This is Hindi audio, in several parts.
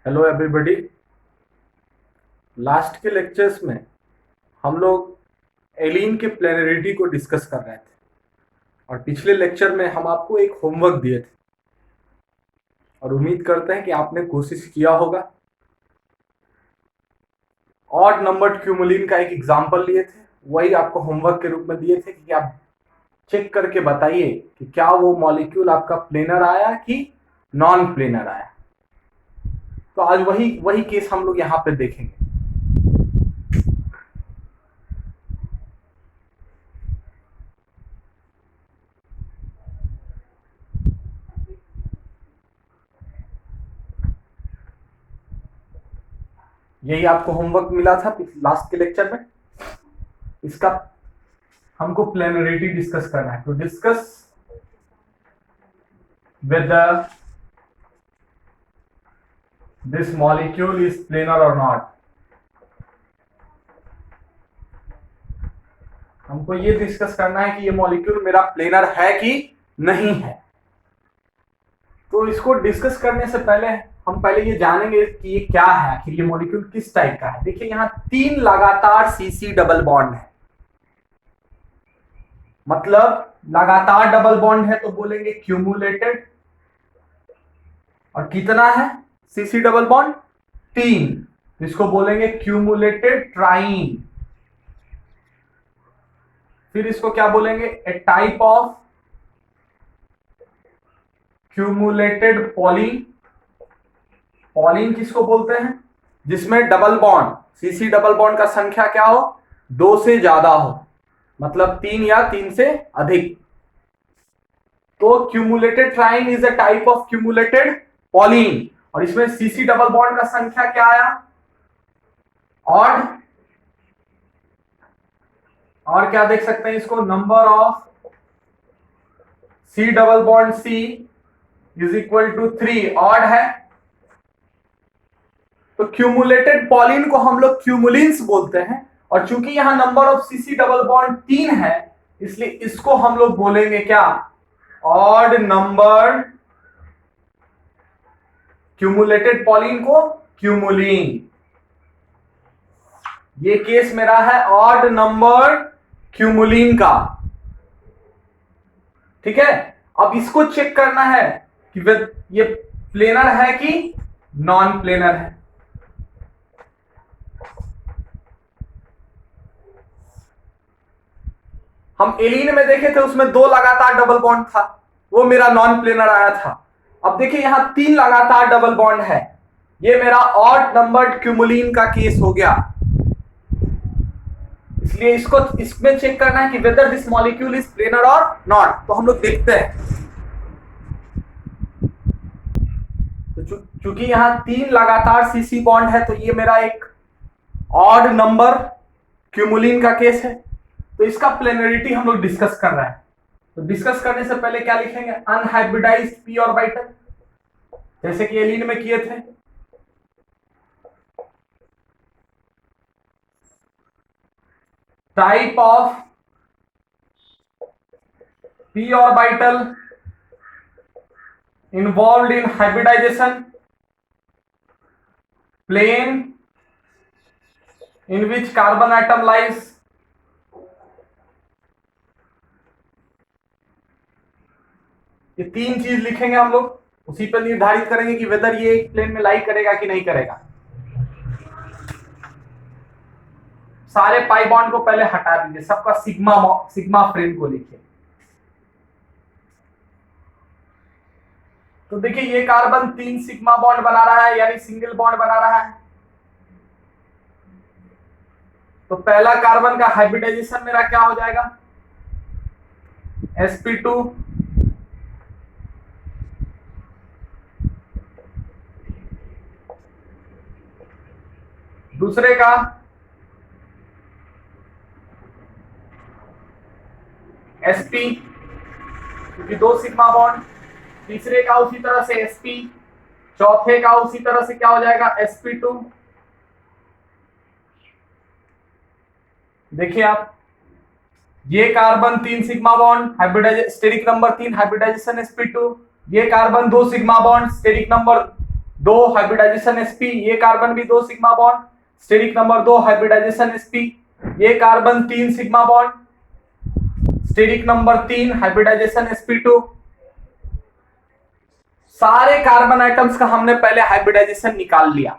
Hello everybody. लास्ट के लेक्चर्स में हम लोग एलीन के प्लेनरिटी को डिस्कस कर रहे थे और पिछले लेक्चर में हम आपको एक होमवर्क दिए थे और उम्मीद करते हैं कि आपने कोशिश किया होगा। ऑड नंबर्ड क्यूमुलिन का एक एग्जाम्पल लिए थे, वही आपको होमवर्क के रूप में दिए थे कि आप चेक करके बताइए कि क्या वो मॉलिक्यूल आपका प्लेनर आया कि नॉन प्लेनर आया। तो आज वही वही केस हम लोग यहाँ पे देखेंगे। यही आपको होमवर्क मिला था लास्ट के लेक्चर में। इसका हमको प्लेनरिटी डिस्कस करना है, तो discuss whether this molecule is planar or not। हमको ये डिस्कस करना है कि ये मॉलिक्यूल मेरा प्लेनर है कि नहीं है। तो इसको डिस्कस करने से पहले हम पहले ये जानेंगे कि ये क्या है, आखिर ये मॉलिक्यूल किस टाइप का है। देखिए यहाँ 3 लगातार सीसी डबल बॉन्ड है, मतलब लगातार डबल बॉन्ड है तो बोलेंगे क्यूमुलेटेड। और कितना है सीसी डबल बॉन्ड? 3, इसको बोलेंगे क्यूमुलेटेड ट्राइन। फिर इसको क्या बोलेंगे? ए type of cumulated Pauline. Pauline किसको बोलते हैं? जिसमें double bond, CC double bond का संख्या क्या हो? 2 से ज्यादा हो, मतलब 3 या 3 से अधिक। तो cumulated triene is a type of cumulated polyene. और इसमें सीसी डबल बॉन्ड का संख्या क्या आया? ऑड। और क्या देख सकते हैं इसको? Number of C double bond C is equal to 3, odd है। तो क्यूमुलेटेड पॉलीन को हम लोग क्यूमुलिन्स बोलते हैं, और चूंकि यहां number of CC double bond 3 है, इसलिए इसको हम लोग बोलेंगे क्या? ऑड नंबर क्यूमुलेटेड पॉलीन को क्यूमुलिन। ये केस मेरा है ऑड नंबर क्यूमुलिन का, ठीक है। अब इसको चेक करना है कि ये प्लेनर है कि नॉन प्लेनर है। हम एलीन में देखे थे, उसमें 2 लगातार डबल बॉन्ड था, वो मेरा नॉन प्लेनर आया था। अब देखिए यहां 3 लगातार डबल बॉन्ड है, ये मेरा ऑड नंबर्ड क्यूमुलिन का केस हो गया। इसलिए इसको इसमें चेक करना है कि whether this molecule is planar और नॉट। तो हम लोग देखते हैं। तो चूंकि यहां 3 लगातार सीसी बॉन्ड है, तो ये मेरा एक ऑड नंबर क्यूमुलिन का केस है। तो इसका प्लेनरिटी हम लोग डिस्कस कर रहे हैं। तो डिस्कस करने से पहले क्या लिखेंगे? अनहाइब्रिडाइज्ड पी ऑर्बिटल, जैसे कि एलीन में किए थे। Type of p orbital involved in hybridization, plane in which carbon atom lies। ये 3 चीज लिखेंगे हम लोग, उसी पर निर्धारित करेंगे कि वेदर ये एक प्लेन में लाई करेगा कि नहीं करेगा। सारे पाई बॉन्ड को पहले हटा दीजिए, सबका सिग्मा फ्रेम को लिखिए। तो देखिए ये कार्बन 3 सिग्मा बॉन्ड बना रहा है, यानी सिंगल बॉन्ड बना रहा है। तो पहला कार्बन का हाइब्रिडाइजेशन मेरा क्या हो जाएगा? sp2 दूसरे का sp, क्योंकि 2 सिग्मा बॉन्ड। तीसरे का उसी तरह से sp, चौथे का उसी तरह से क्या हो जाएगा? sp2। देखिए आप, ये carbon 3 sigma bond, hybridisation steric number 3, hybridisation sp2। ये carbon 2 sigma bond, steric number दो हाइब्रिडाइजेशन sp, ये कार्बन भी 2 sigma bond, steric number 2 hybridisation sp, ये carbon 3 sigma bond, steric number 3 hybridisation sp2। सारे कार्बन आइटम्स का हमने पहले हाइब्रिडाइजेशन निकाल लिया।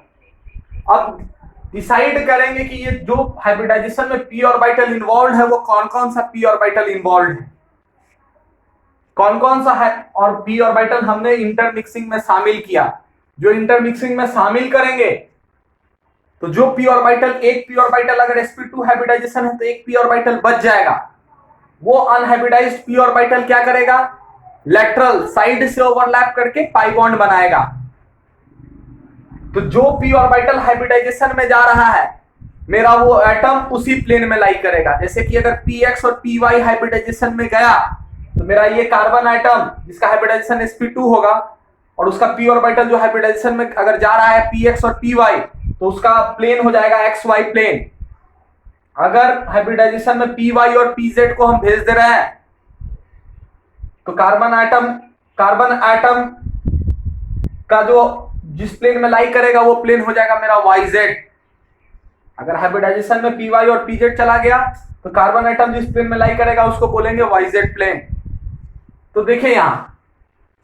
अब डिसाइड करेंगे कि ये जो हाइब्रिडाइजेशन में p ऑर्बिटल इन्वॉल्व है वो कौन कौन सा p ऑर्बिटल इन्वॉल्व है, कौन कौन सा है, और p ऑर्बिटल हमने इंटरमिक्सिंग में शामिल किया। जो इंटरमिक्सिंग में शामिल करेंगे तो जो p ऑर्बिटल, एक p ऑर्बिटल अगर sp2 हाइब्रिडाइजेशन है तो एक p ऑर्बिटल बच जाएगा। वो अनहाइब्रिडाइज्ड p ऑर्बिटल क्या करेगा, लेटरल साइड से ओवरलैप करके पाई बॉन्ड बनाएगा। तो जो p ऑर्बिटल हाइब्रिडाइजेशन में जा रहा है मेरा, वो एटम उसी प्लेन में लाई करेगा। जैसे कि अगर px और py हाइब्रिडाइजेशन में गया तो मेरा ये कार्बन आइटम जिसका हाइब्रिडाइजेशन sp2 होगा, और उसका p ऑर्बिटल जो हाइब्रिडाइजेशन में अगर जा रहा है px और py, तो उसका प्लेन हो जाएगा xy प्लेन। अगर हाइब्रिडाइजेशन में py और pz को हम भेज दे रहे हैं तो कार्बन आइटम का जो जिस प्लेन में लाई करेगा वो प्लेन हो जाएगा मेरा yz। अगर हाइब्रिडाइजेशन में py और pz चला गया तो कार्बन आइटम जिस प्लेन में लाई करेगा उसको बोलेंगे yz प्लेन। तो देखिए यहां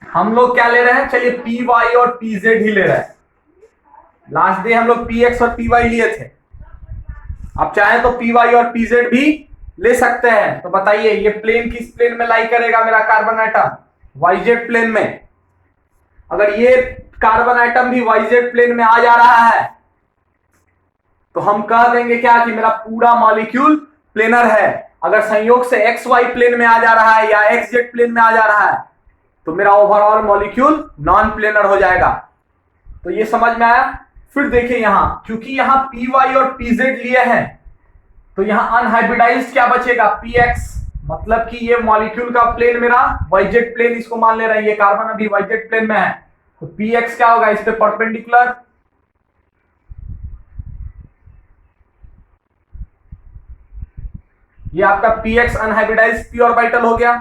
हम लोग क्या ले रहे हैं, चलिए py और pz ही ले रहे हैं। लास्ट डे हम लोग px और py लिए थे, आप चाहें तो py और pz भी ले सकते हैं। तो बताइए ये प्लेन किस प्लेन में लाई करेगा मेरा कार्बन आइटम, yz प्लेन में। अगर ये कार्बन आइटम भी yz प्लेन में आ जा रहा है तो हम कह देंगे क्या कि मेरा पूरा मॉलिक्यूल प्लेनर है। अगर संयोग से xy प्लेन में आ जा रहा है या xz प्लेन में आ जा रहा है तो मेरा ओवरऑल मॉलिक्यूल नॉन प्लेनर हो जाएगा। तो ये समझ में आया। फिर देखिए यहां, क्योंकि यहां py और pz लिए हैं तो यहां अनहाइब्रिडाइज्ड क्या बचेगा, px, मतलब कि ये मॉलिक्यूल का प्लेन मेरा yz प्लेन इसको मान ले रहे हैं, ये कार्बन अभी yz प्लेन में है तो px क्या होगा इस पे परपेंडिकुलर। ये आपका px अनहाइब्रिडाइज्ड p ऑर्बिटल हो गया।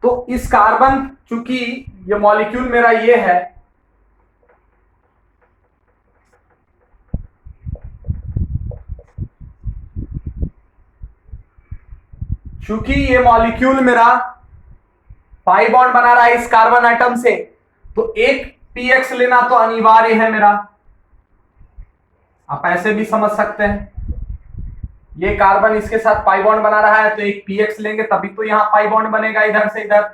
तो इस कार्बन, चूंकि ये मॉलिक्यूल मेरा ये है, चूंकि ये मॉलिक्यूल मेरा पाई बॉन्ड बना रहा है इस कार्बन आइटम से, तो एक px लेना तो अनिवार्य है मेरा। आप ऐसे भी समझ सकते हैं, ये कार्बन इसके साथ पाई बॉन्ड बना रहा है तो एक px लेंगे तभी तो यहां पाई बॉन्ड बनेगा इधर से इधर।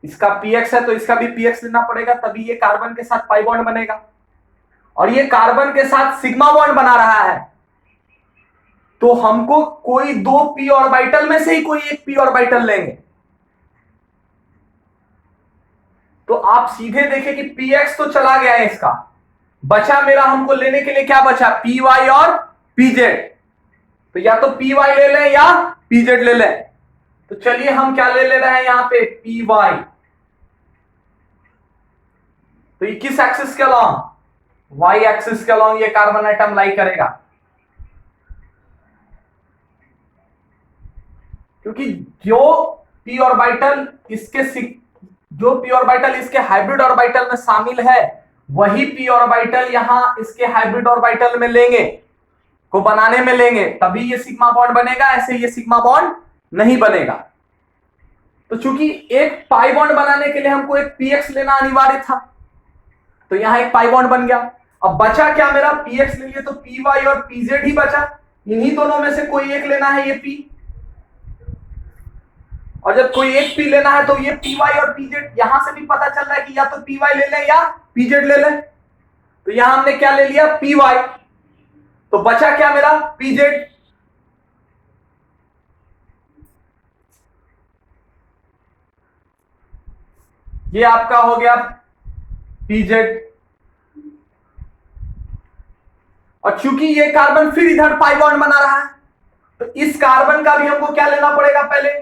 इसका px है तो इसका भी px लेना पड़ेगा तभी ये कार्बन के साथ पाई बॉन्ड बनेगा। और ये कार्बन के साथ सिग्मा बॉन्ड बना रहा है तो हमको कोई दो p ऑर्बिटल में से ही कोई एक p ऑर्बिटल लेंगे। तो आप सीधे देखें कि px तो चला गया है, इसका बचा मेरा हमको लेने के लिए क्या बचा, py और pz। तो या तो py ले लें या pz ले लें। तो चलिए हम क्या ले रहे हैं यहां पे, py। तो ये किस एक्सिस के अलॉन्ग, y एक्सिस के अलॉन्ग ये कार्बन आइटम लाई करेगा, क्योंकि जो p ऑर्बिटल इसके हाइब्रिड ऑर्बिटल में शामिल है वही p ऑर्बिटल यहां इसके हाइब्रिड ऑर्बिटल में लेंगे, को बनाने में लेंगे, तभी ये सिग्मा बॉन्ड बनेगा, ऐसे ये सिग्मा बॉन्ड नहीं बनेगा। तो चूंकि एक पाई बॉन्ड बनाने के लिए हमको एक px लेना अनिवार्य था तो यहां एक पाई बॉन्ड बन गया। अब बचा क्या मेरा, px ले लिए तो py और pz ही बचा, इन्हीं दोनों में से कोई एक लेना है ये p। और जब कोई एक p लेना है तो ये py और pz, यहां से भी पता चल रहा है कि या तो py ले लें या pz ले लें। तो यहां हमने क्या ले लिया, py। तो बचा क्या मेरा, pz। ये आपका हो गया pz। और चूंकि ये कार्बन फिर इधर पाई बॉन्ड बना रहा है तो इस कार्बन का भी हमको क्या लेना पड़ेगा, पहले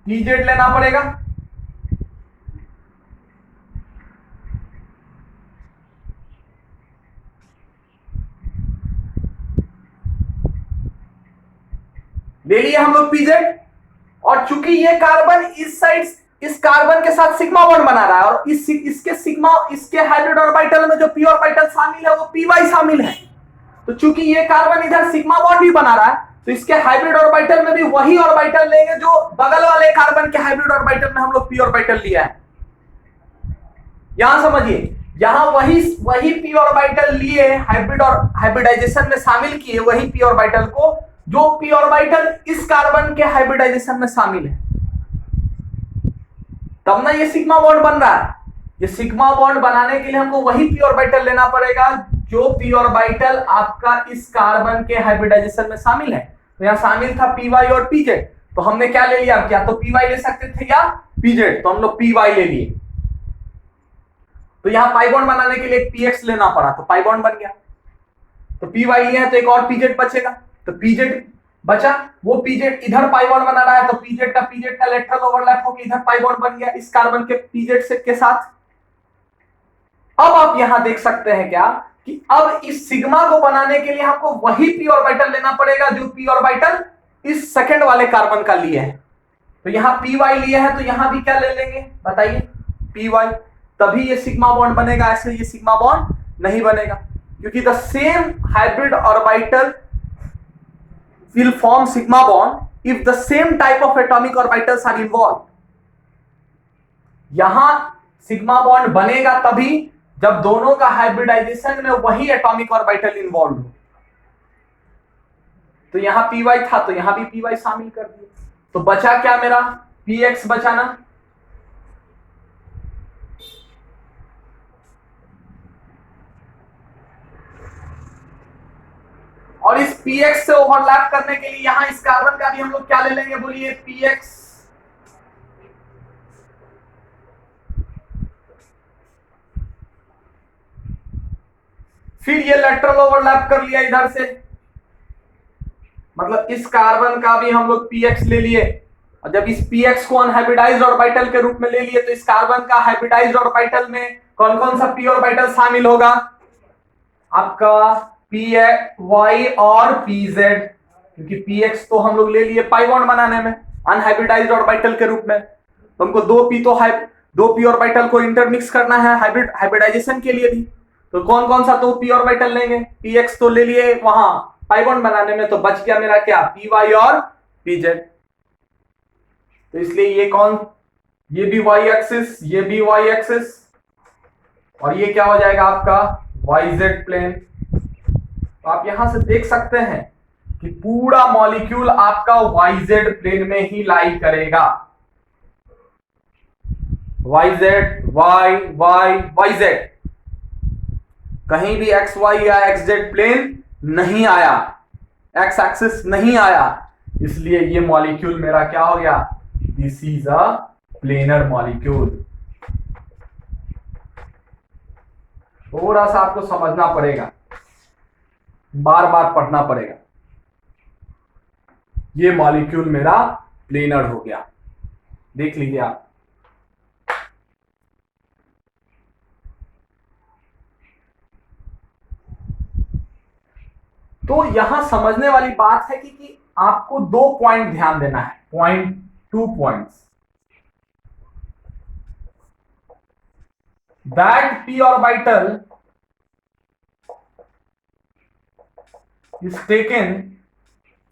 pz लेना पड़ेगा। ले लिए हम लोग पीजेड, और चूंकि ये कार्बन इस साइड इस कार्बन के साथ सिग्मा बॉन्ड बना रहा है, और इसके हाइब्रिड ऑर्बिटल में जो पी ऑर्बिटल शामिल है वो पी वाई शामिल है। तो चूंकि ये कार्बन इधर सिग्मा बॉन्ड भी बना रहा है, तो इसके हाइब्रिड ऑर्बिटल में भी वही ऑर्बिटल लेंगे जो बगल वाले कार्बन के हाइब्रिड ऑर्बिटल में हम लोग पी ऑर्बिटल लिया है। यहां समझिए, यहां वही पी ऑर्बिटल लिए हाइब्रिड और हाइब्रिडाइजेशन में शामिल किए वही पी ऑर्बिटल को जो पी ऑर्बिटल इस कार्बन के हाइब्रिडाइजेशन में शामिल है, तब ना ये सिग्मा बॉन्ड बन रहा है। ये सिग्मा बॉन्ड बनाने के लिए हमको वही पी ऑर्बिटल लेना पड़ेगा जो पी ऑर्बिटल आपका इस कार्बन के हाइब्रिडाइजेशन में शामिल है। तो यहाँ शामिल था पी वाई और पीजेड, तो हमने क्या ले लिया, क्या तो पी वाई ले सकते थे या पीजेड, तो हम लोग पी वाई ले लिए। तो यहाँ पाई बॉन्ड बनाने के लिए एक पीएक्स लेना पड़ा, तो पाई बॉन्ड बन गया। तो पी वाई लिया है तो एक और पीजेड बचेगा, तो पीजेड बचा, वो पीजेड इधर पाई बॉन्ड बना रहा है, तो पीजेड का लेटरल ओवरलैप होकर इधर पाई बॉन्ड बन गया इस कार्बन के पीजेड से के साथ। अब आप यहां देख सकते हैं क्या कि अब इस सिग्मा को बनाने के लिए हमको वही पी ऑर्बिटल लेना पड़ेगा जो पी ऑर्बिटल इस सेकंड वाले कार्बन का लिए है। तो यहां पी वाई लिया है, तो यहां भी क्या ले लेंगे बताइए, पी वाई, तभी ये सिग्मा बॉन्ड बनेगा। ऐसे ये सिग्मा बॉन्ड नहीं बनेगा, क्योंकि the same hybrid orbital will form sigma bond if the same type of atomic orbitals are involved. यहां सिग्मा बॉन्ड बनेगा तभी जब दोनों का हाइब्रिडाइजेशन में वही एटॉमिक ऑर्बिटल इन्वॉल्व हो। तो यहां पी वाई था तो यहां भी पी वाई शामिल कर दिए, तो बचा क्या मेरा, पी एक्स बचा ना। और इस px से ओवरलैप करने के लिए यहां इस कार्बन का भी हम लोग क्या ले लेंगे, बोलिए px। फिर ये लेटरल ओवरलैप कर लिया इधर से, मतलब इस कार्बन का भी हम लोग px ले लिए, और जब इस px को अनहाइब्रिडाइज्ड ऑर्बिटल के रूप में ले लिए तो इस कार्बन का हाइब्रिडाइज्ड ऑर्बिटल में कौन कौन सा p ऑर्बिटल शामिल होगा, आपका पी वाई और पी जेड, क्योंकि पी एक्स तो हम लोग ले लिए पाई बॉन्ड बनाने में अनहाइब्रिडाइज्ड ऑर्बिटल के रूप में, तो हमको दो पी ऑर्बिटल को इंटरमिक्स करना है हाइब्रिडाइजेशन के लिए भी। तो कौन कौन सा दो पी ऑर्बिटल लेंगे, पी एक्स तो ले लिए वहां पाई बॉन्ड बनाने में, तो बच गया मेरा क्या, पी वाई और पी जेड। तो इसलिए ये भी वाई एक्सिस, ये भी वाई एक्सिस, और ये क्या हो जाएगा आपका वाई जेड प्लेन। तो आप यहां से देख सकते हैं कि पूरा मॉलिक्यूल आपका YZ प्लेन में ही लाई करेगा, YZ Y Y YZ, कहीं भी XY या XZ प्लेन नहीं आया, X एक्सिस नहीं आया, इसलिए ये मॉलिक्यूल मेरा क्या हो गया, this is a planar molecule. थोड़ा सा आपको समझना पड़ेगा, बार बार पढ़ना पड़ेगा। ये मॉलिक्यूल मेरा प्लेनर हो गया, देख लीजिए आप। तो यहां समझने वाली बात है कि आपको 2 पॉइंट ध्यान देना है, 2 points, that p orbital is taken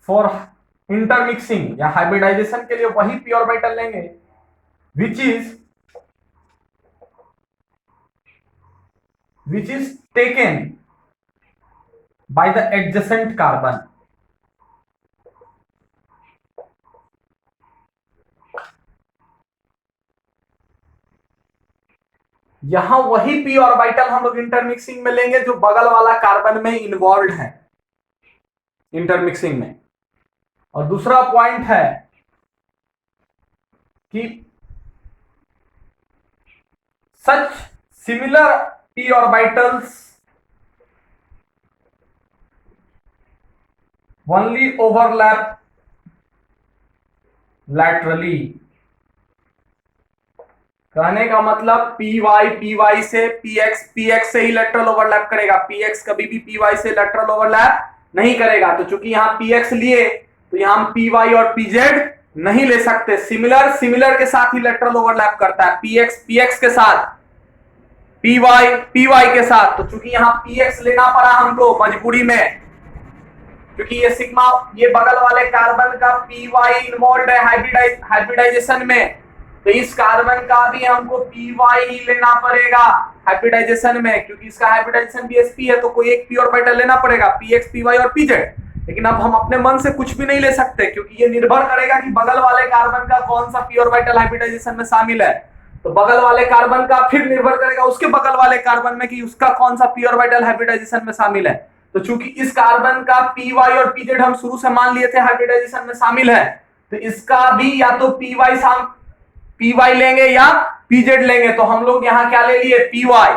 for intermixing या हाइब्रिडाइजेशन के लिए वही p ऑर्बिटल लेंगे which is taken by the adjacent carbon। यहां वही p ऑर्बिटल हम लोग इंटरमिक्सिंग में लेंगे जो बगल वाला कार्बन में इन्वॉल्व है इंटरमिक्सिंग में। और दूसरा पॉइंट है कि such similar p orbitals only overlap laterally. कहने का मतलब पी वाई से पी एक्स से ही लेटरल ओवरलैप करेगा, पी एक्स कभी भी पी वाई से लेटरल ओवरलैप नहीं करेगा। तो चूंकि यहाँ पी एक्स लिए तो यहां हम पी वाई और पी जेड नहीं ले सकते। सिमिलर के साथ ही इलेक्ट्रल ओवरलैप करता है, पी एक्स के साथ, पी वाई के साथ। तो चूंकि यहां पी एक्स लेना पड़ा हमको मजबूरी में, क्योंकि ये सिग्मा, ये बगल वाले कार्बन का पी वाई इन्वॉल्व है हाइब्रिडाइजेशन में, तो इस कार्बन का भी हमको पी वाई ही लेना पड़ेगा हाइब्रिडाइजेशन में, क्योंकि इसका हाइब्रिडाइजेशन बीएसपी है, तो कोई एक पी ऑर्बिटल लेना पड़ेगा, पी एक्स, पी वाई और पी जेड। लेकिन अब हम अपने मन से कुछ भी नहीं ले सकते, क्योंकि ये निर्भर करेगा कि बगल वाले कार्बन का कौन सा पी ऑर्बिटल हाइब्रिडाइजेशन में शामिल है। तो बगल वाले कार्बन का फिर निर्भर करेगा उसके बगल वाले कार्बन में कि उसका कौन सा पी ऑर्बिटल हाइब्रिडाइजेशन में शामिल है। तो चूंकि इस कार्बन का पी वाई और पी जेड हम शुरू से मान लिए थे हाइब्रिडाइजेशन में शामिल है, तो इसका भी या तो पी वाई लेंगे या पी जेड लेंगे। तो हम लोग यहाँ क्या ले लिए, पी वाई।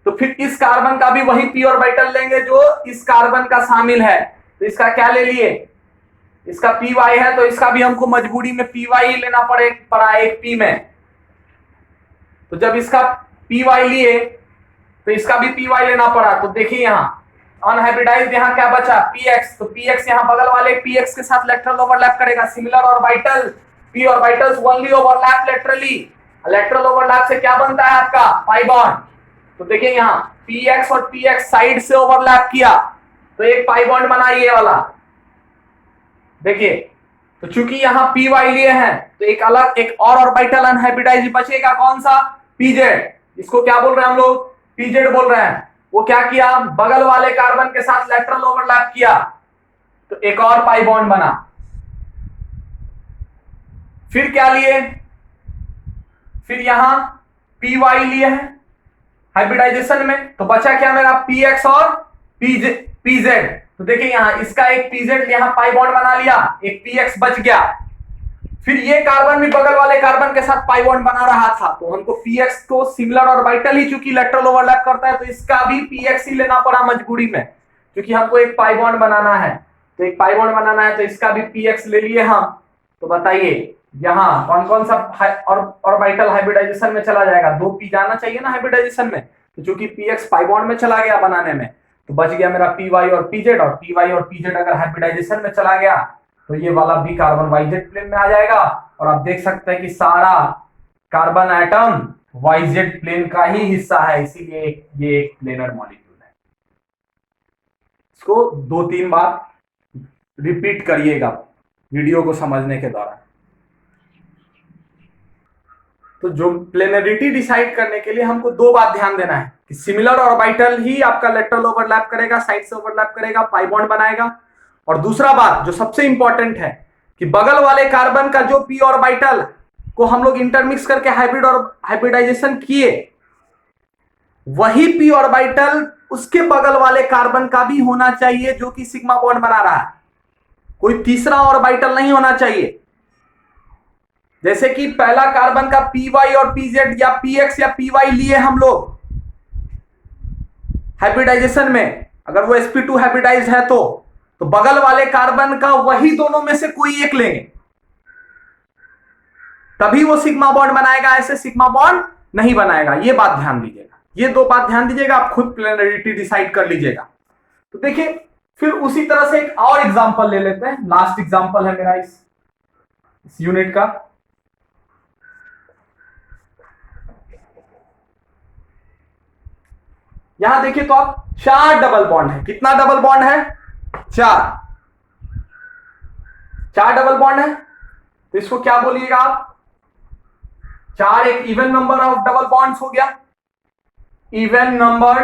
तो फिर इस कार्बन का भी वही पी ऑर्बिटल लेंगे जो इस कार्बन का शामिल है, तो इसका क्या ले लिए, इसका पी वाई है, तो इसका भी हमको मजबूरी में पी वाई लेना पड़ा एक पी में। तो जब इसका पी वाई लिए तो इसका भी पी वाई लेना पड़ा। तो देखिए यहाँ अनहाइब्रिडाइज्ड, यहाँ क्या बचा, पी एक्स। तो पी एक्स यहाँ बगल वाले पी एक्स के साथ लेटरल ओवरलैप करेगा। Similar orbital, P orbitals only overlap laterally. Lateral overlap से क्या बनता है आपका, पाई बॉन्ड। तो देखिए यहाँ पी एक्स और पी एक्स साइड से ओवरलैप किया तो एक पाई बॉन्ड बना ये वाला, देखिए। तो चूंकि यहाँ पी वाई लिए हैं तो एक अलग, एक और ऑर्बिटल अनहाइब्रिडाइज्ड बचेगा, कौन सा, पीजेड। इसको क्या बोल रहे हैं हम लोग, पीजेड बोल रहे हैं। वो क्या किया, बगल वाले कार्बन के साथ लेटरल ओवरलैप किया तो एक और पाई बॉन्ड बना। फिर क्या लिए, फिर यहां पी वाई लिए हैं हाइब्रिडाइजेशन में, तो बचा क्या मेरा, पी एक्स और पीजेड। तो देखिए यहां इसका एक पीजेड यहां पाई बॉन्ड बना लिया, एक पी एक्स बच गया। फिर ये कार्बन भी बगल वाले कार्बन के साथ पाई बॉन्ड बना रहा था, तो हमको पी एक्स को सिमिलर ऑर्बिटल ही चूंकि लेटरल ओवरलैप करता है, तो इसका भी पी एक्स ही लेना पड़ा मजबूरी में, क्योंकि हमको एक पाई बॉन्ड बनाना है। तो एक पाई बॉन्ड बनाना है तो इसका भी पी एक्स ले लिए हम। तो बताइए यहाँ कौन कौन सा ऑर्बिटल हाइब्रिडाइजेशन में चला जाएगा, दो पी जाना चाहिए ना हाइब्रिडाइजेशन में, तो चूंकि पी एक्स पाई बॉन्ड में चला गया बनाने में, तो बच गया मेरा पी वाई और पीजेड। और पी वाई और पीजेड अगर हाइब्रिडाइजेशन में चला गया तो ये वाला भी कार्बन वाईजेड प्लेन में आ जाएगा। और आप देख सकते हैं कि सारा कार्बन एटम वाईजेड प्लेन का ही हिस्सा है, इसीलिए ये एक प्लेनर मॉलिक्यूल है। इसको 2-3 बार रिपीट करिएगा वीडियो को समझने के दौरान। तो जो प्लेनरिटी डिसाइड करने के लिए हमको 2 बात ध्यान देना है कि सिमिलर ऑर्बिटल ही आपका लेटरल ओवरलैप करेगा, साइड से ओवरलैप करेगा, पाई बॉन्ड बनाएगा। और दूसरा बात जो सबसे इंपॉर्टेंट है कि बगल वाले कार्बन का जो पी ऑर्बिटल को हम लोग इंटरमिक्स करके हाइब्रिडाइजेशन किए, वही पी ऑर्बिटल उसके बगल वाले कार्बन का भी होना चाहिए जो कि सिग्मा बॉन्ड बना रहा है। कोई तीसरा ऑर्बिटल नहीं होना चाहिए। जैसे कि पहला कार्बन का पी वाई और पीजेड या पी एक्स या पी वाई लिए हम लोग हाइब्रिडाइजेशन में, अगर वो sp2 हाइब्रिडाइज है तो बगल वाले कार्बन का वही दोनों में से कोई एक लेंगे, तभी वो सिग्मा बॉन्ड बनाएगा, ऐसे सिग्मा बॉन्ड नहीं बनाएगा। ये बात ध्यान दीजिएगा, ये 2 बात ध्यान दीजिएगा, आप खुद प्लेनरिटी डिसाइड कर लीजिएगा। तो देखिए फिर उसी तरह से एक और एग्जांपल ले लेते हैं, लास्ट एग्जांपल है मेरा इस यूनिट का। यहां देखिए तो आप 4 डबल बॉन्ड है, कितना डबल बॉन्ड है, 4 डबल बॉन्ड है। तो इसको क्या बोलिएगा आप, 4 एक even number of double bonds हो गया, इवन नंबर।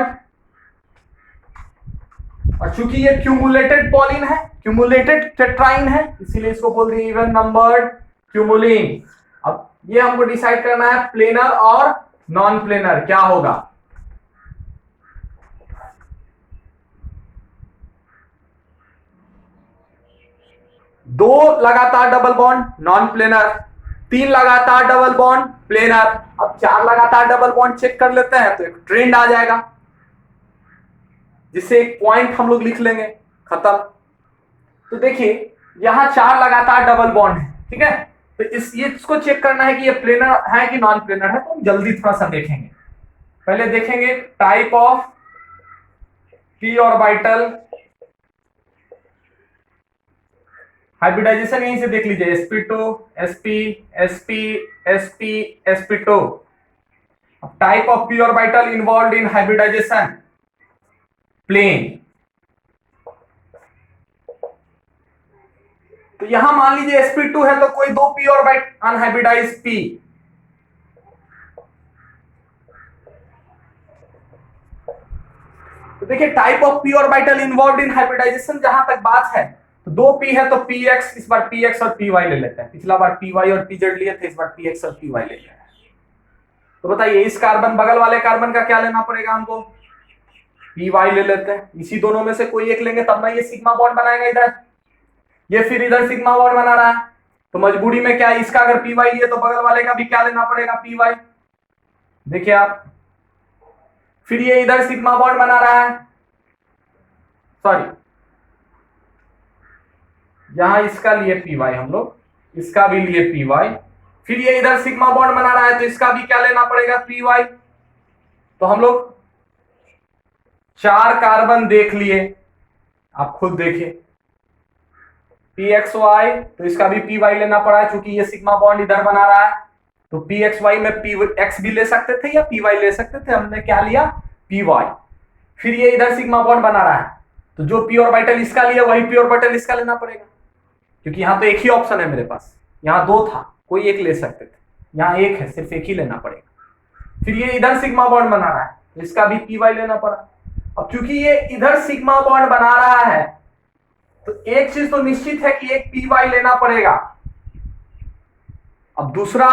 और चूंकि ये क्यूमुलेटेड पॉलिन है, क्यूमुलेटेड टेट्राइन है, इसीलिए इसको बोल दिए इवन नंबर क्यूमुलिन। अब ये हमको डिसाइड करना है प्लेनर और नॉन प्लेनर क्या होगा। दो लगातार डबल बॉन्ड नॉन प्लेनर, 3 लगातार डबल बॉन्ड प्लेनर। अब 4 लगातार डबल बॉन्ड चेक कर लेते हैं तो एक ट्रेंड आ जाएगा, जिससे एक पॉइंट हम लोग लिख लेंगे, खत्म। तो देखिए यहां 4 लगातार डबल बॉन्ड है, ठीक है। तो इसको चेक करना है कि ये प्लेनर है कि नॉन प्लेनर है, तो हम जल्दी थोड़ा सा देखेंगे। पहले देखेंगे type of P orbital hybridisation यहीं से देख लीजिए, sp2 sp sp sp sp2। अब type of p orbital involve in hybridisation, plane. तो यहां मान लीजिए sp2 है तो कोई दो p ऑर्बिट अनहाइब्रिडाइज p। तो देखिए type of p orbital involve in hybridisation जहां तक बात है, तो दो p है तो px, इस बार px और py ले लेते हैं। पिछला बार py और pz लिए थे, इस बार px और py ले लिया है। तो बताइए इस कार्बन बगल वाले कार्बन का क्या लेना पड़ेगा हमको, py ले लेते हैं। इसी दोनों में से कोई एक लेंगे तब ना ये सिग्मा बॉन्ड बनाएगा इधर, ये फिर इधर सिग्मा बॉन्ड बना रहा है। तो मजबूरी में क्या, इसका अगर py लिए तो बगल वाले का भी क्या लेना पड़ेगा, py। देखिए आप, फिर ये इधर सिग्मा बॉन्ड बना रहा है, सॉरी यहां इसका लिए py हम लोग, इसका भी लिए py, फिर ये इधर सिग्मा बॉन्ड बना रहा है तो इसका भी क्या लेना पड़ेगा, py। तो हम लोग 4 कार्बन देख लिए, आप खुद देखिए, pxy, तो इसका भी py लेना पड़ा है क्योंकि ये सिग्मा बॉन्ड इधर बना रहा है। तो pxy में px भी ले सकते थे या py ले सकते थे, हमने क्या लिया, py। फिर ये इधर सिग्मा बॉन्ड बना रहा है तो जो p ऑर्बिटल इसका लिया वही p ऑर्बिटल इसका लेना पड़ेगा, क्योंकि यहां तो एक ही ऑप्शन है मेरे पास, यहां 2 था, कोई एक ले सकते थे, यहां एक है, सिर्फ एक ही लेना पड़ेगा। फिर ये इधर सिग्मा बॉन्ड बना रहा है तो इसका भी py लेना पड़ा। अब क्योंकि ये इधर सिग्मा बॉन्ड बना रहा है तो एक चीज तो निश्चित है कि एक py लेना पड़ेगा। अब दूसरा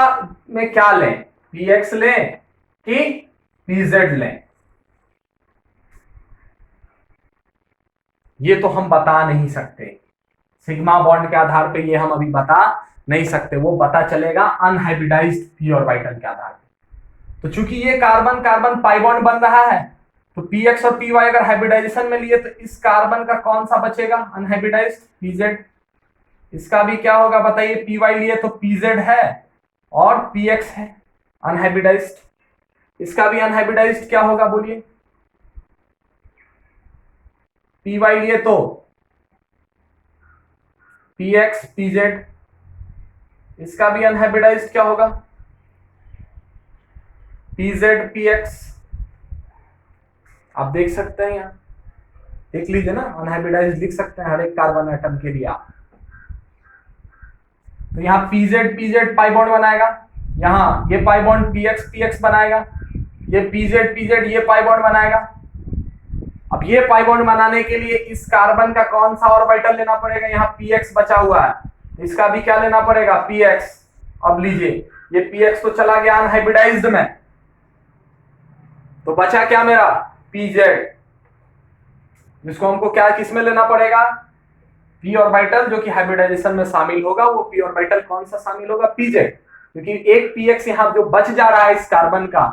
में क्या लें, px लें कि pz लें, ये तो हम बता नहीं सकते, सिग्मा बॉन्ड के आधार पे ये हम अभी बता नहीं सकते, वो पता चलेगा अनहाइब्रिडाइज्ड p ऑर्बिटल के आधार पे। तो चूंकि ये कार्बन कार्बन पाई बॉन्ड बन रहा है तो px और py अगर हाइब्रिडाइजेशन में लिए तो इस कार्बन का कौन सा बचेगा, अनहाइब्रिडाइज्ड, pz। इसका भी क्या होगा बताइए, py लिए तो pz है और px है अनहाइब्रिडाइज्ड, इसका भी अनहाइब्रिडाइज्ड क्या होगा बोलिए, py लिए तो px pz, इसका भी अनहाइब्रिडाइज्ड क्या होगा, pz px। आप देख सकते हैं, यहां देख लीजिए ना, अनहाइब्रिडाइज्ड लिख सकते हैं हर एक कार्बन एटम के लिए आप। तो यहाँ pz pz पाई बॉन्ड बनाएगा, यहाँ ये पाई बॉन्ड px px बनाएगा, ये pz pz ये पाई बॉन्ड बनाएगा। अब ये पाई बॉन्ड बनाने के लिए इस कार्बन का कौन सा ऑर्बिटल लेना पड़ेगा, यहाँ px बचा हुआ है, इसका भी क्या लेना पड़ेगा, px। अब लीजिए ये px तो चला गया अनहाइब्रिडाइज्ड में, तो बचा क्या मेरा, pz, जिसको हमको क्या किस में लेना पड़ेगा, p ऑर्बिटल जो कि हाइब्रिडाइजेशन में शामिल होगा, वो p ऑर्बिटल कौन सा शामिल होगा, pz। क्योंकि एक px यहां जो बच जा रहा है इस कार्बन का,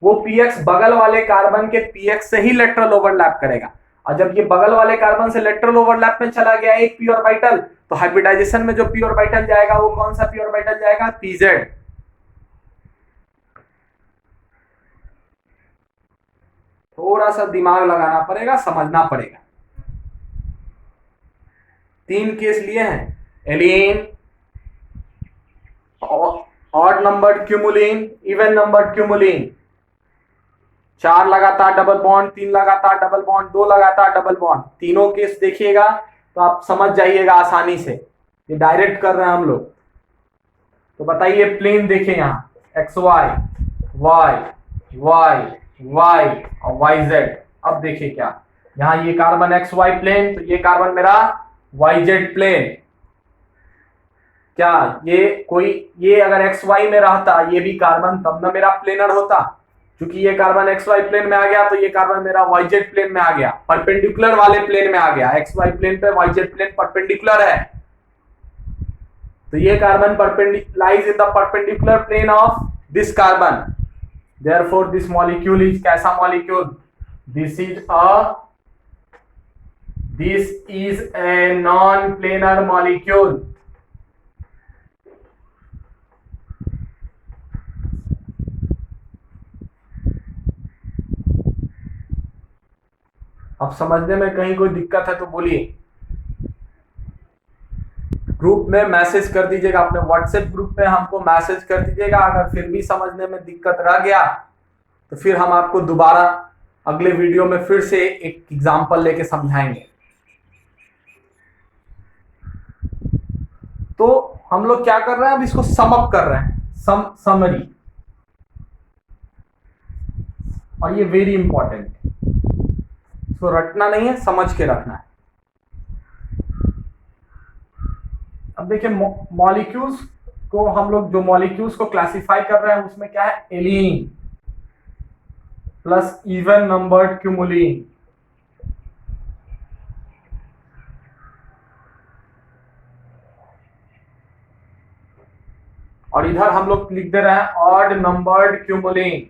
वो px बगल वाले कार्बन के px से ही लेटरल ओवरलैप करेगा, और जब ये बगल वाले कार्बन से लेटरल ओवरलैप में चला गया एक p ऑर्बिटल, तो हाइब्रिडाइजेशन में जो p ऑर्बिटल जाएगा वो कौन सा p ऑर्बिटल जाएगा, pz। थोड़ा सा दिमाग लगाना पड़ेगा, समझना पड़ेगा। 3 केस लिए हैं, allene, odd numbered cumulene, even numbered cumulene, 4 लगातार डबल बॉन्ड, 3 लगातार डबल बॉन्ड, 2 लगातार डबल बॉन्ड, तीनों केस देखिएगा तो आप समझ जाइएगा आसानी से, ये डायरेक्ट कर रहे हैं हम लोग। तो बताइए प्लेन देखें यहाँ X Y Y Y Y और वाई जेड। अब देखिए क्या, यहाँ ये कार्बन एक्स वाई प्लेन, तो ये कार्बन मेरा वाई जेड प्लेन। क्या ये अगर एक्स वाई में रहता ये भी कार्बन, तब ना मेरा प्लेनर होता। क्योंकि ये कार्बन एक्स वाई प्लेन में आ गया तो ये कार्बन मेरा वाई जेड प्लेन में आ गया, परपेंडिकुलर वाले प्लेन में आ गया, एक्स वाई प्लेन पे वाई जेड प्लेन परपेंडिकुलर है, तो ये carbon lies in the perpendicular plane of this carbon. Therefore this molecule is कैसा molecule, this is a non planar molecule. अब समझने में कहीं कोई दिक्कत है तो बोलिए। में मैसेज कर दीजिएगा, अपने व्हाट्सएप ग्रुप पे हमको मैसेज कर दीजिएगा। अगर फिर भी समझने में दिक्कत रह गया तो फिर हम आपको दोबारा अगले वीडियो में फिर से एक एग्जांपल लेके समझाएंगे। तो हम लोग क्या कर रहे हैं, अब इसको सम अप कर रहे हैं, समरी, और ये वेरी इंपॉर्टेंट है, इसको रटना नहीं है, समझ के रखना है। अब देखिए मॉलिक्यूल्स को हम लोग जो मॉलिक्यूल्स को क्लासिफाई कर रहे हैं उसमें क्या है, एलीन प्लस इवन नंबर्ड क्यूमुलिन। और इधर हम लोग लिख दे रहे हैं ऑड नंबर्ड क्यूमुलिन।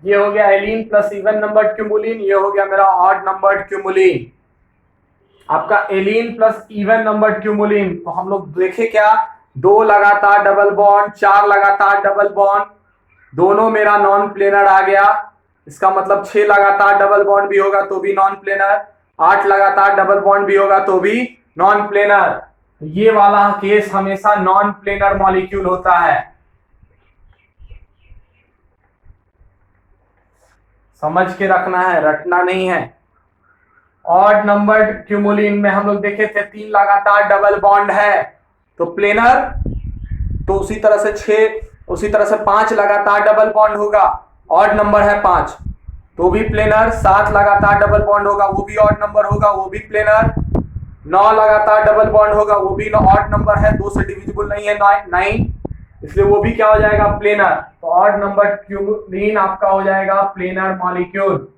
ये हो गया एलीन प्लस इवन नंबर्ड क्यूमुलिन, ये हो गया मेरा ऑड नंबर्ड क्यूमुलिन। आपका एलीन प्लस इवन नंबर्ड क्यूमुलिन, तो हम लोग देखे क्या, 2 लगातार डबल बॉन्ड, 4 लगातार डबल बॉन्ड, दोनों मेरा नॉन प्लेनर आ गया। इसका मतलब 6 लगातार डबल बॉन्ड भी होगा तो भी नॉन प्लेनर, 8 लगातार डबल बॉन्ड भी होगा तो भी नॉन प्लेनर। ये वाला केस हमेशा नॉन प्लेनर मॉलिक्यूल होता है, समझ के रखना है, रटना नहीं है। ऑड नंबर्ड क्यूमुलिन में हम लोग देखे थे 3 लगातार डबल बॉन्ड है तो प्लेनर, तो उसी तरह से 5 लगातार डबल बॉन्ड होगा, ऑड नंबर है 5 तो भी प्लेनर। 7 लगातार डबल बॉन्ड होगा वो भी ऑड नंबर होगा, वो भी प्लेनर। 9 लगातार डबल बॉन्ड होगा वो भी ऑड नंबर है, 2 से डिविजिबल नहीं है 9, इसलिए वो भी क्या हो जाएगा, प्लेनर। तो ऑड नंबर क्यूमुलिन आपका हो जाएगा प्लेनर मॉलिक्यूल।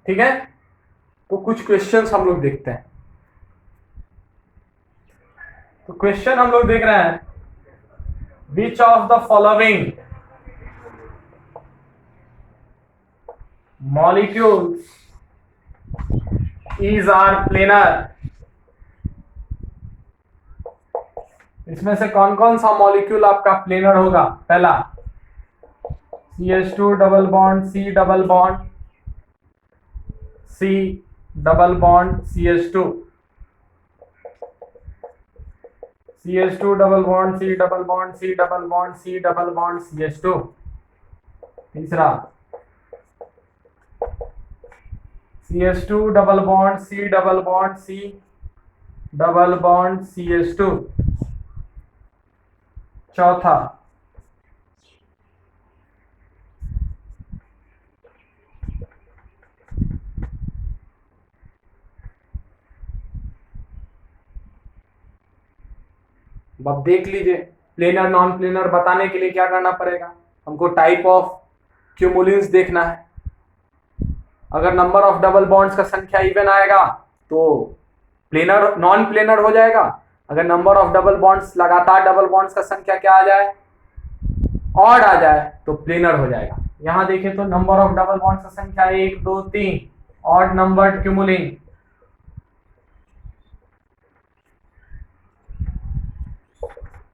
ठीक है, तो कुछ क्वेश्चंस हम लोग देखते हैं। तो क्वेश्चन हम लोग देख रहे हैं, which of the following molecules is are planar. इसमें से कौन कौन सा मॉलिक्यूल आपका प्लेनर होगा। पहला CH2 double bond C double bond C double bond CH2, CH2 double bond C double bond C double bond C double bond CH2। तीसरा CH2 double bond C double bond C double bond CH2। चौथा अब देख लीजिए, प्लेनर नॉन प्लेनर बताने के लिए क्या करना पड़ेगा, हमको टाइप ऑफ क्यूमुलिन्स देखना है। अगर नंबर ऑफ डबल बॉन्ड्स का संख्या इवन आएगा तो प्लेनर नॉन प्लेनर हो जाएगा। अगर नंबर ऑफ डबल बॉन्ड्स लगातार डबल बॉन्ड्स का संख्या क्या आ जाए, ऑड आ जाए, तो प्लेनर हो जाएगा। यहां देखें तो नंबर ऑफ डबल बॉन्ड्स का संख्या 1 2 3, ऑड नंबर्ड क्यूमुलिन।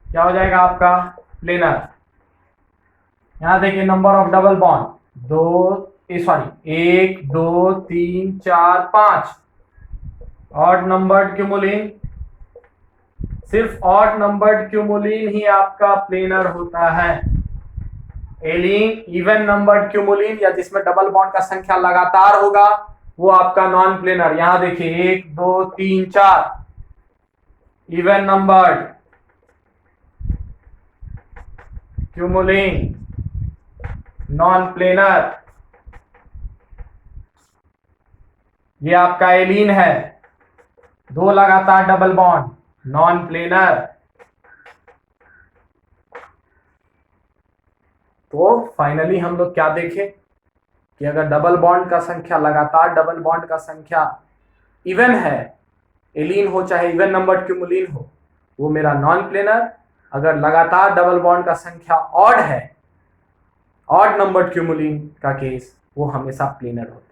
क्या हो जाएगा आपका, प्लेनर। यहां देखिए number of double bond 1 2 3 4 5, odd numbered cumulene. सिर्फ ऑड नंबर्ड क्यूमुलिन ही आपका प्लेनर होता है। एलीन इवन नंबर्ड क्यूमुलिन या जिसमें डबल बॉन्ड का संख्या लगातार होगा वो आपका नॉन प्लेनर। यहां देखिए 1 2 3 4 even numbered cumulene non planar. ये आपका एलीन है, 2 लगातार डबल बॉन्ड, नॉन प्लेनर। तो फाइनली हम लोग क्या देखें कि अगर डबल बॉन्ड का संख्या लगातार डबल बॉन्ड का संख्या इवन है, एलीन हो चाहे इवन नंबर क्यूमुलिन हो, वो मेरा नॉन प्लेनर। अगर लगातार डबल बॉन्ड का संख्या ऑड है, ऑड नंबर क्यूमुलिन का केस, वो हमेशा प्लेनर होता है।